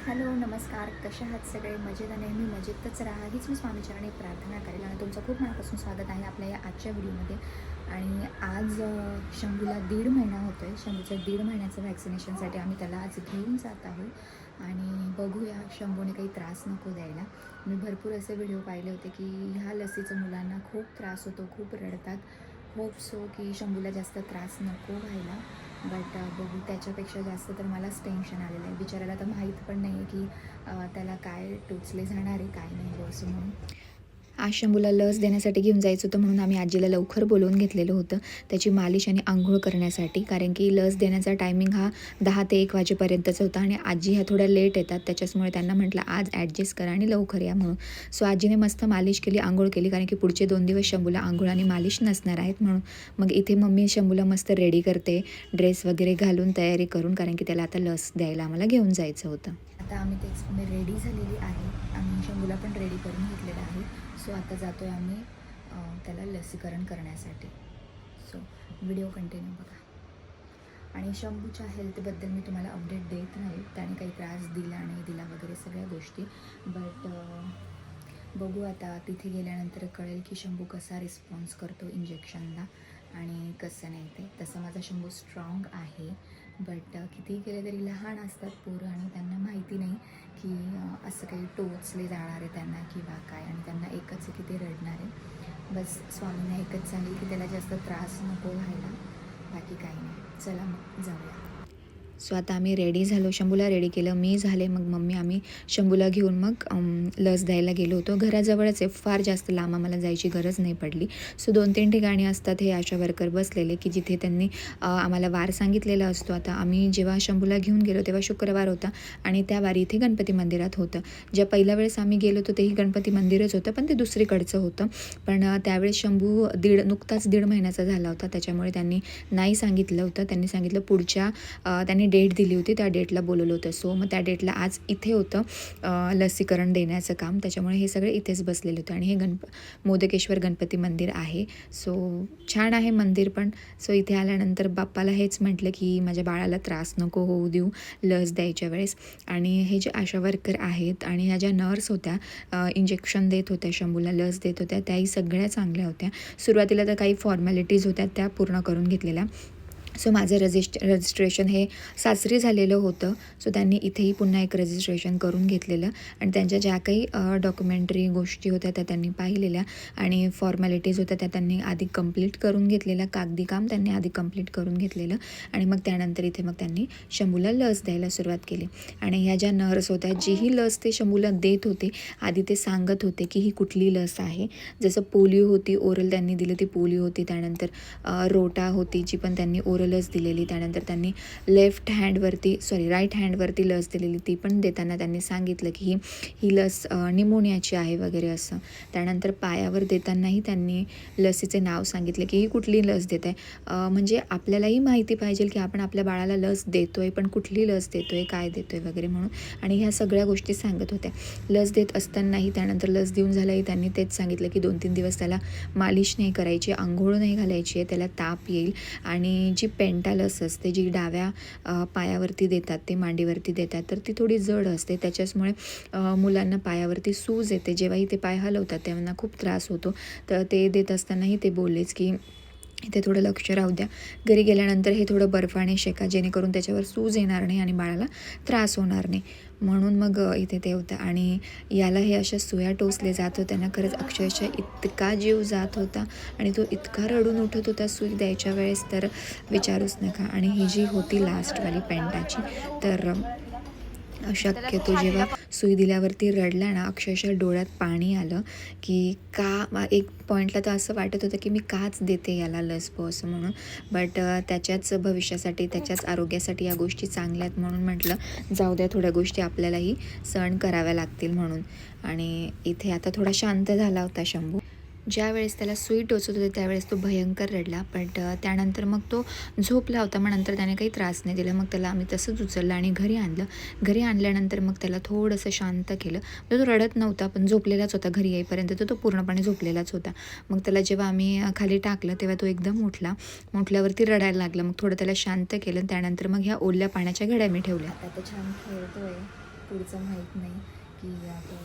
Hello नमस्कार, कशा आहात सगळे? मजेत आणि नेहमी मजेतच राहा हीच मी स्वामीचरणी प्रार्थना करेल आणि तुमचं खूप मनापासून स्वागत आहे आपल्या या आजच्या व्हिडिओमध्ये. आणि आज शंभूला 1.5 महिना होतो आहे. शंभूचं 1.5 महिन्याचं व्हॅक्सिनेशनसाठी आम्ही त्याला आज घेऊन जात आहोत आणि बघूया शंभूने काही त्रास नको द्यायला. मी भरपूर असे व्हिडिओ पाहिले होते की ह्या लसीचा मुलांना खूप त्रास होतो, खूप रडतात. होप सो की शंभूला जास्त त्रास नको व्हायला. बट बघू, त्याच्यापेक्षा जास्त तर मलाच टेन्शन आलेलं आहे. बिचाराला तर माहीत पण नाही आहे की त्याला काय टोचले जाणार आहे, काय नाही असं म्हणून. आज शंभूला लस देण्यासाठी घेऊन जायचं होतं म्हणून आम्ही आजीला लवकर बोलवून घेतलेलं होतं त्याची मालिश आणि आंघोळ करण्यासाठी. कारण की लस देण्याचा टायमिंग हा 10 ते 1 वाजेपर्यंतचा होता आणि आजी ह्या थोड्या लेट येतात, त्याच्यामुळे त्यांना म्हटलं आज ॲडजस्ट करा आणि लवकर या म्हणून. सो आजीने मस्त मालिश केली, आंघोळ केली, कारण की पुढचे 2 दिवस शंभूला आंघोळ आणि मालिश नसणार आहेत म्हणून. मग इथे मम्मी शंभूला मस्त रेडी करते, ड्रेस वगैरे घालून तयारी करून, कारण की त्याला आता लस द्यायला आम्हाला घेऊन जायचं होतं. आता आम्ही रेडी झालेली आहे आणि शंभूला पण रेडी करून घेतलेलं आहे. सो आता जातो आहे आम्ही त्याला लसीकरण करण्यासाठी. सो व्हिडिओ कंटिन्यू बघा. आणि शंभूच्या हेल्थबद्दल मी तुम्हाला अपडेट देत राहील, त्याने काही त्रास दिला नाही दिला वगैरे सगळ्या गोष्टी. बट बघू आता तिथे गेल्यानंतर कळेल की शंभू कसा रिस्पॉन्स करतो इंजेक्शनला आणि कसं नाही ते. तसं माझा शंभू स्ट्रॉंग आहे. बट कितीही केलं तरी लहान असतात पोरं आणि त्यांना माहिती नाही की असं काही टोचले जाणार आहे त्यांना किंवा काय, आणि त्यांना एकच आहे की ते रडणार आहे. बस स्वामींना एकच सांगेल की त्याला जास्त त्रास नको व्हायला, बाकी काही नाही. चला मग जाऊया. सो आता आम्ही रेडी झालो, शंभूला रेडी केलं, मी झाले, मग मम्मी आम्ही शंभूला घेऊन मग लस द्यायला गेलो होतो. घराजवळच आहे, फार जास्त लांब आम्हाला जायची गरज नाही पडली. सो 2-3 ठिकाणी असतात हे आशा वर्कर बसलेले की जिथे त्यांनी आम्हाला वार सांगितलेला असतो. आता आम्ही जेव्हा शंभूला घेऊन गेलो तेव्हा शुक्रवार होता आणि त्या वारी इथे गणपती मंदिरात होतं. ज्या पहिल्या वेळेस आम्ही गेलो होतो तेही गणपती मंदिरच होतं, पण ते दुसरीकडचं होतं. पण त्यावेळेस शंभू नुकताच 1.5 महिन्याचा झाला होता, त्याच्यामुळे त्यांनी नाही सांगितलं होतं. त्यांनी सांगितलं पुढच्या त्यांनी डेट दिली होती, त्या डेटला बोलवलं होतं. सो मग त्या डेटला आज इथे होतं लसीकरण देण्याचं काम, त्याच्यामुळे हे सगळे इथेच बसलेले होते. आणि हे मोदकेश्वर गणपती मंदिर आहे. सो छान आहे मंदिर पण. सो इथे आल्यानंतर बाप्पाला हेच म्हटलं की माझ्या बाळाला त्रास नको होऊ देऊ लस द्यायच्या वेळेस. आणि हे जे आशा वर्कर आहेत आणि ह्या ज्या नर्स होत्या इंजेक्शन देत होत्या शंभूला, लस देत होत्या, त्याही सगळ्या चांगल्या होत्या. सुरुवातीला तर काही फॉर्मॅलिटीज होत्या त्या पूर्ण करून घेतलेल्या. सो माझं रजिस्ट्रेशन हे सासरी झालेलं होतं. सो त्यांनी इथेही पुन्हा एक रजिस्ट्रेशन करून घेतलेलं आणि त्यांच्या ज्या काही डॉक्युमेंटरी गोष्टी होत्या त्या त्यांनी पाहिलेल्या आणि फॉर्मॅलिटीज होत्या त्या त्यांनी आधी कंप्लीट करून घेतलेल्या. कागदी काम त्यांनी आधी कंप्लीट करून घेतलेलं आणि मग त्यानंतर इथे मग त्यांनी शंभूला लस द्यायला सुरुवात केली. आणि ह्या ज्या नर्स होत्या, जी ही लस ते शंभूला देत होते, आधी ते सांगत होते की ही कुठली लस आहे. जसं पोलिओ होती, ओरल त्यांनी दिली ती पोलिओ होती. त्यानंतर रोटा होती, जी पण त्यांनी ओरल लस दिलेली. त्यानंतर त्यांनी राईट हँडवरती लस दिलेली, ती पण देताना त्यांनी सांगितलं की ही लस निमोनियाची आहे वगैरे असं. त्यानंतर पायावर देतानाही त्यांनी लसीचे नाव सांगितले की ही कुठली लस देत आहे. म्हणजे आपल्यालाही माहिती पाहिजे की आपण आपल्या बाळाला लस देतो आहे, पण कुठली लस देतो आहे, काय देतो आहे वगैरे म्हणून. आणि ह्या सगळ्या गोष्टी सांगत होत्या. लस देत असतानाही, त्यानंतर लस देऊन झालंही त्यांनी तेच सांगितलं की 2-3 दिवस त्याला मालिश नाही करायची, आंघोळ नाही घालायची आहे, त्याला ताप येईल. आणि जी पेंटा लस असते, जी डाव्या पायावरती देतात, ते मांडीवरती देतात, तर ती थोडी जड असते, त्याच्यामुळे मुलांना पायावरती सूज येते. जेव्हाही ते पाय हलवतात त्यांना खूप त्रास होतो. तर ते देत असतानाही ते बोललेच की इथे थोडं लक्ष राहू द्या, घरी गेल्यानंतर हे थोडं बर्फाने शेका, जेणेकरून त्याच्यावर सूज येणार नाही आणि बाळाला त्रास होणार नाही म्हणून. मग इथे ते होतं आणि याला हे अशा सुया टोचले जात होत्या ना, खरंच अक्षरशः इतका जीव जात होता आणि तो इतका रडून उठत होता सुई द्यायच्या वेळेस, तर विचारूच नका. आणि ही जी होती लास्टवाली पेंटाची, तर शक्यतो जेव्हा सुई दिल्यावरती रडला ना, अक्षरशः डोळ्यात पाणी आलं की एक पॉईंटला तर असं वाटत होतं की मी काच देते याला लस असं म्हणून. बट त्याच्याच भविष्यासाठी, त्याच्याच आरोग्यासाठी या गोष्टी चांगल्या आहेत म्हणून म्हटलं जाऊ द्या, थोड्या गोष्टी आपल्यालाही सहन कराव्या लागतील म्हणून. आणि इथे आता थोडा शांत झाला होता शंभू. ज्या वेळेस त्याला सुई टोचत होते त्यावेळेस तो भयंकर रडला, बट त्यानंतर मग तो झोपला होता. मग नंतर त्याने काही त्रास नाही दिला. मग त्याला आम्ही तसंच उचललं आणि घरी आणलं. घरी आणल्यानंतर मग त्याला थोडंसं शांत केलं. तो रडत नव्हता, पण झोपलेलाच होता. घरी येईपर्यंत तो पूर्णपणे झोपलेलाच होता. मग त्याला जेव्हा आम्ही खाली टाकलं तेव्हा तो एकदम उठल्यावरती रडायला लागला. मग थोडं त्याला शांत केलं. त्यानंतर मग ह्या ओल्या पाण्याच्या घड्या मी ठेवल्या. आता तो छान खेळतोय. पुढचं माहीत नाही की तो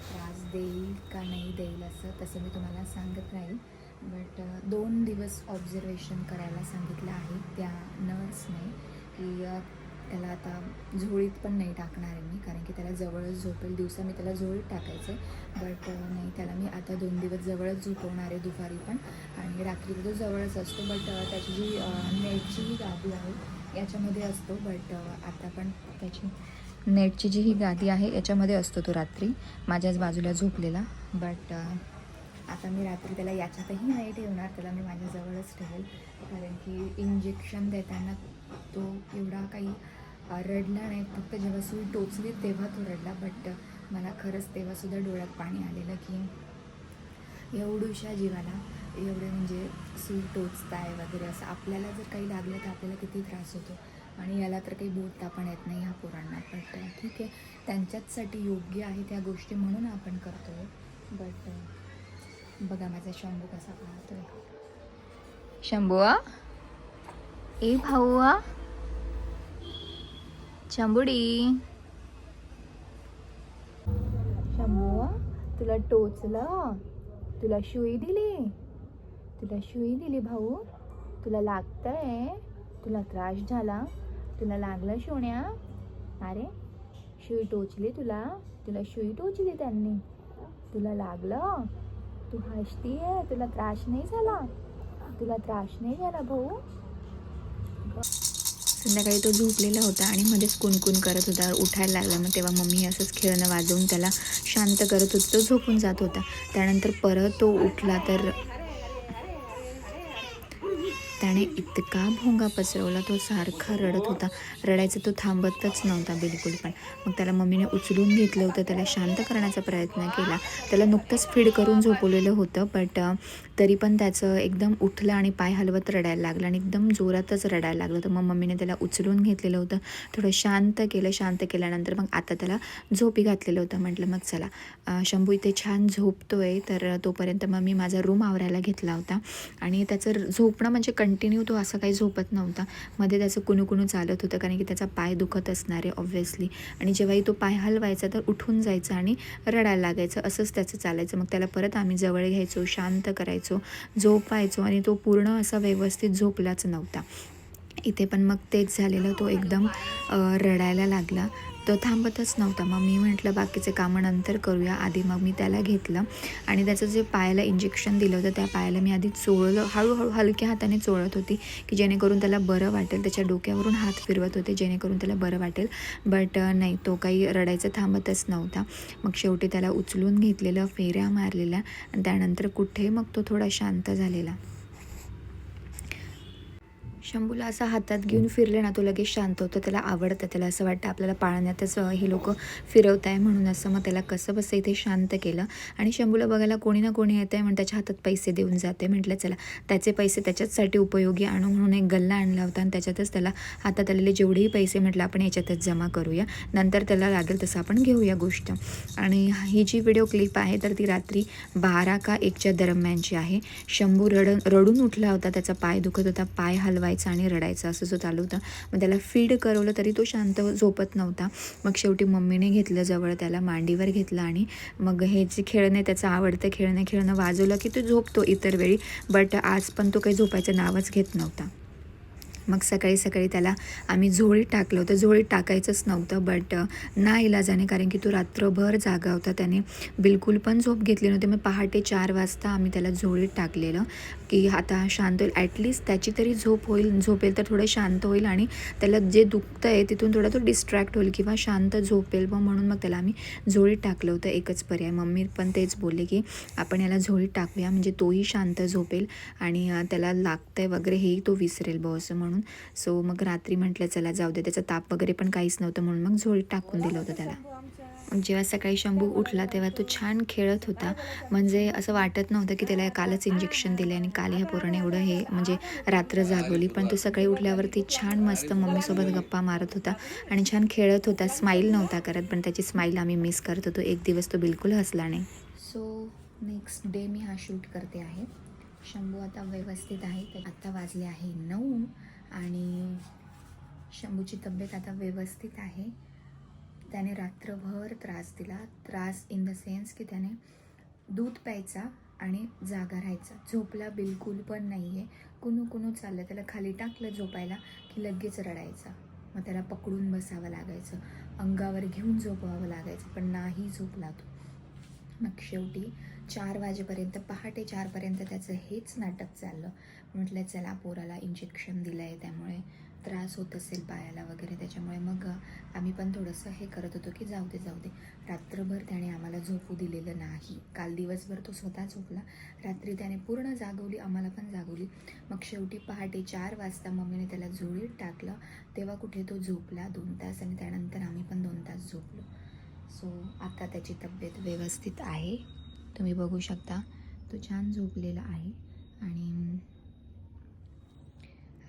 त्रास देईल का नाही देईल असं, तसं मी तुम्हाला सांगत राहील. बट 2 दिवस ऑब्झर्वेशन करायला सांगितलं आहे त्या नर्सने की त्याला आता झोळीत पण नाही टाकणार आहे मी, कारण की त्याला जवळच झोपेल. दिवसा मी त्याला झोळीत टाकायचं आहे, बट नाही, त्याला मी आता 2 दिवस जवळच झोपवणार आहे, दुपारी पण आणि रात्री तो जवळच असतो. बट त्याची जी नेटची ही गादी आहे याच्यामध्ये असतो, बट आता पण त्याची नेटची जी ही गादी आहे याच्यामध्ये असतो तो रात्री माझ्याच बाजूला झोपलेला. बट आता मी रात्री त्याला याच्यातही नाही ठेवणार, त्याला मी माझ्याजवळच ठेवेल, कारण की इंजेक्शन देताना तो एवढा काही रडला नाही. फक्त जेव्हा सुई टोचली तेव्हा तो रडला. बट मला खरंच तेव्हासुद्धा डोळ्यात पाणी आलेलं की एवढ्याशा जीवाला एवढे म्हणजे सुई टोचताय वगैरे असं. आपल्याला जर काही लागलं तर आपल्याला किती त्रास होतो, आणि याला तर काही बोलता पण येत नाही ह्या पोरांना. बट ठीक आहे, त्यांच्याचसाठी योग्य आहे त्या गोष्टी म्हणून आपण करतो आहे. बट बघा माझा शंभू कसा पाहतोय. शंभू ए भाऊ शंभुडी, शंभू तुला टोचलं, तुला शिवी दिली, तुला शिवी दिली भाऊ, तुला लागतंय, तुला त्रास झाला, तुला लागलं शिवण्या. अरे शिवी टोचली तुला, तुला शिवी टोचली त्यांनी, तुला लागलं, तू हसतीये, तुला त्रास नाही झाला, तुला त्रास नाही झाला भाऊ. संध्याकाळी तो झोपलेला होता आणि मध्येच कुणकुण करत होता, उठायला लागला. मग तेव्हा मम्मी असंच खेळणं वाजवून त्याला शांत करत होती. तो झोपून जात होता. त्यानंतर परत तो उठला तर त्याने इतका भोंगा पसरवला, तो सारखा रडत होता. रडायचं तो थांबतच नव्हता बिलकुल पण. मग त्याला मम्मीने उचलून घेतलं होतं, त्याला शांत करण्याचा प्रयत्न केला. त्याला नुकतंच फीड करून झोपवलेलं होतं, बट तरी पण त्याचं एकदम उठलं आणि पाय हलवत रडायला लागलं आणि एकदम जोरातच रडायला लागलं. तर मग मम्मीने त्याला उचलून घेतलेलं होतं, थोडं शांत केलं. शांत केल्यानंतर मग आता त्याला झोपी घातलेलं होतं. म्हटलं मग चला शंभू इथे छान झोपतोय, तर तोपर्यंत मग मी माझा रूम आवरायला घेतला होता. आणि त्याचं झोपणं म्हणजे कंटिन्यू तो असं काही झोपत नव्हता, मध्ये त्याचं कुणू चालत होतं, कारण की त्याचा पाय दुखत असणार आहे ऑब्व्हियसली. आणि जेव्हाही तो पाय हलवायचा तर उठून जायचं आणि रडायला लागायचं, असंच त्याचं चालायचं. मग त्याला परत आम्ही जवळ घ्यायचो, शांत करायचो, झोपायचो, आणि तो पूर्ण असा व्यवस्थित झोपलाच नव्हता. इथे पण मग तेच झालेलं, तो एकदम रडायला लागला, तो थांबतच नव्हता. मग मी म्हटलं बाकीचे कामं नंतर करूया, आधी मग मी त्याला घेतलं आणि त्याचं जे पायाला इंजेक्शन दिलं होतं त्या पायाला मी आधी चोळलं, हळूहळू हलक्या हाताने चोळत होती की जेणेकरून त्याला बरं वाटेल. त्याच्या डोक्यावरून हात फिरवत होते जेणेकरून त्याला बरं वाटेल. बट नाही, तो काही रडायचं थांबतच नव्हता. मग शेवटी त्याला उचलून घेतलेलं, फेऱ्या मारलेल्या, आणि त्यानंतर कुठे मग तो थोडा शांत झालेला. शंभूला असं हातात घेऊन फिरले ना तो लगेच शांत होतं, त्याला आवडतं. त्याला असं वाटतं आपल्याला पाळण्यातच हे लोक फिरवत आहे म्हणून. असं मग त्याला कसं बसं इथे शांत केलं. आणि शंभूला बघायला कोणी ना कोणी येतं आहे म्हणून त्याच्या हातात पैसे देऊन जाते. म्हटलं चला त्याचे पैसे त्याच्याचसाठी उपयोगी आणू म्हणून एक गल्ला आणला होता, आणि त्याच्यातच त्याला हातात आलेले जेवढेही पैसे म्हटलं आपण याच्यातच जमा करूया, नंतर त्याला लागेल तसं आपण घेऊया गोष्ट. आणि ही जी व्हिडिओ क्लिप आहे तर ती रात्री 12 का 1च्या दरम्यानची आहे. शंभू रडून उठला होता, त्याचा पाय दुखत होता, पाय हलवायचा आणि रडायचं असं जो चालू होतं. मग त्याला फीड करवलं तरी तो शांत झोपत नव्हता. मग शेवटी मम्मीने घेतलं जवळ, त्याला मांडीवर घेतलं, आणि मग हे जे खेळणे, त्याचं आवडतं खेळणं वाजवलं की तो झोपतो इतर वेळी. बट आज पण तो काही झोपायचं नावच घेत नव्हता. मग सकाळी त्याला आम्ही झोळीत टाकलं होतं. झोळीत टाकायचंच नव्हतं, बट नाईलाजाने, कारण की तो रात्रभर जागा होता, त्याने बिलकुल पण झोप घेतली नव्हती. मग पहाटे 4 वाजता आम्ही त्याला झोळीत टाकलेलं की आता शांत होईल, ॲटलिस्ट त्याची तरी झोपेल तर थोडं शांत होईल, आणि त्याला जे दुखतं आहे तिथून थोडा तो डिस्ट्रॅक्ट होईल किंवा शांत झोपेल. म्हणून मग त्याला आम्ही झोळीत टाकलं होतं, एकच पर्याय. मम्मी पण तेच बोलले की आपण याला झोळीत टाकूया, म्हणजे तोही शांत झोपेल आणि त्याला लागतंय वगैरे हेही तो विसरेल बॉ असं म्हणून. सो मग रात्री म्हटलं चला जाऊ दे, त्याचा ताप वगैरे पण काहीच नव्हतं म्हणून मग झोळीत टाकून दिलं होतं त्याला. जेव्हा सकाळी शंभू उठला तेव्हा तो छान खेळत होता, म्हणजे असं वाटत नव्हतं की त्याला कालच इंजेक्शन दिले आणि काल ह्या पोराने एवढं हे म्हणजे रात्र जागवली. पण तो सकाळी उठल्यावरती छान मस्त मम्मीसोबत गप्पा मारत होता आणि छान खेळत होता. स्माईल नव्हता करत, पण त्याची स्माईल आम्ही मिस करत होतो. एक दिवस तो बिलकुल हसला नाही. सो नेक्स्ट डे मी हा शूट करते आहे. शंभू आता व्यवस्थित आहे. तर आत्ता वाजले आहे 9 आणि शंभूची तब्येत आता व्यवस्थित आहे. त्याने रात्रभर त्रास दिला. त्रास इन द सेन्स की त्याने दूध प्यायचा आणि जागा राहायचा, झोपला बिलकुल पण नाही आहे. कुणू कुणू चाललं, त्याला खाली टाकलं झोपायला की लगेच रडायचा. मग त्याला पकडून बसावं लागायचं, अंगावर घेऊन झोपवावं लागायचं, पण नाही झोपला तो. मग शेवटी 4 वाजेपर्यंत, पहाटे 4पर्यंत त्याचं हेच नाटक चाललं. म्हटलं चला पोराला इंजेक्शन दिलं आहे, त्यामुळे त्रास होत असेल पायाला वगैरे, त्याच्यामुळे मग आम्ही पण थोडंसं हे करत होतो की जाऊ दे. रात्रभर त्याने आम्हाला झोपू दिलेलं नाही. काल दिवसभर तो स्वतः झोपला, रात्री त्याने पूर्ण जागवली, आम्हाला पण जागवली. मग शेवटी पहाटे 4 वाजता मम्मीने त्याला झोळीत टाकलं, तेव्हा कुठे तो झोपला 2 तास आणि त्यानंतर आम्ही पण 2 तास झोपलो. सो आता त्याची तब्येत व्यवस्थित आहे, तुम्ही बघू शकता. तो छान झोपलेला आहे आणि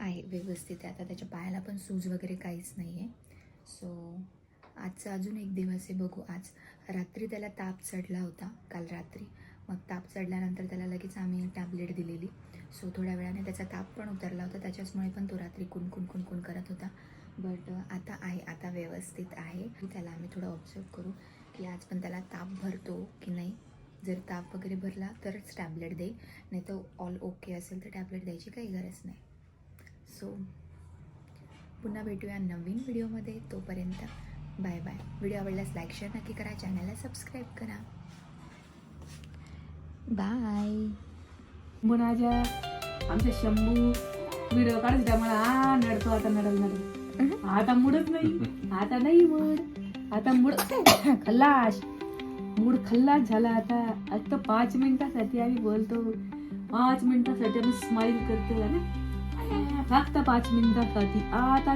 आहे व्यवस्थित आहे. आता त्याच्या पायाला पण सूज वगैरे काहीच नाही आहे. सो आजचा अजून एक दिवस आहे, बघू. आज रात्री त्याला ताप चढला होता, काल रात्री. मग ताप चढल्यानंतर त्याला लगेच आम्ही टॅबलेट दिलेली. सो थोड्या वेळाने त्याचा ताप पण उतरला होता, त्याच्याचमुळे पण तो रात्री कुणकुण करत होता. बट आता आहे, आता व्यवस्थित आहे. त्याला आम्ही थोडं ऑब्झर्व करू की आज पण त्याला ताप भरतो की नाही. जर ताप वगैरे भरला तरच टॅबलेट देईल, नाही तर ऑल ओके असेल तर टॅबलेट द्यायची काही गरज नाही. सो पुन्हा भेटूया नवीन व्हिडिओमध्ये, तोपर्यंत बाय बाय. व्हिडिओ आवडल्यास लाईक शेअर नक्की करा, चॅनलला सबस्क्राईब करा. बाय. मुनाजा आमच्या शंभू व्हिडिओ काढायचा टायमाला नडतो, आता नडल आता मुडत नाही, आता नाही मूड, आता मूड खल्लास, मूड खल्लास झाला. आता 5 मिनिटासाठी आम्ही बोलतो, 5 मिनिटासाठी आम्ही स्माइल करतो, फक्त 5 मिनिटासाठी. आता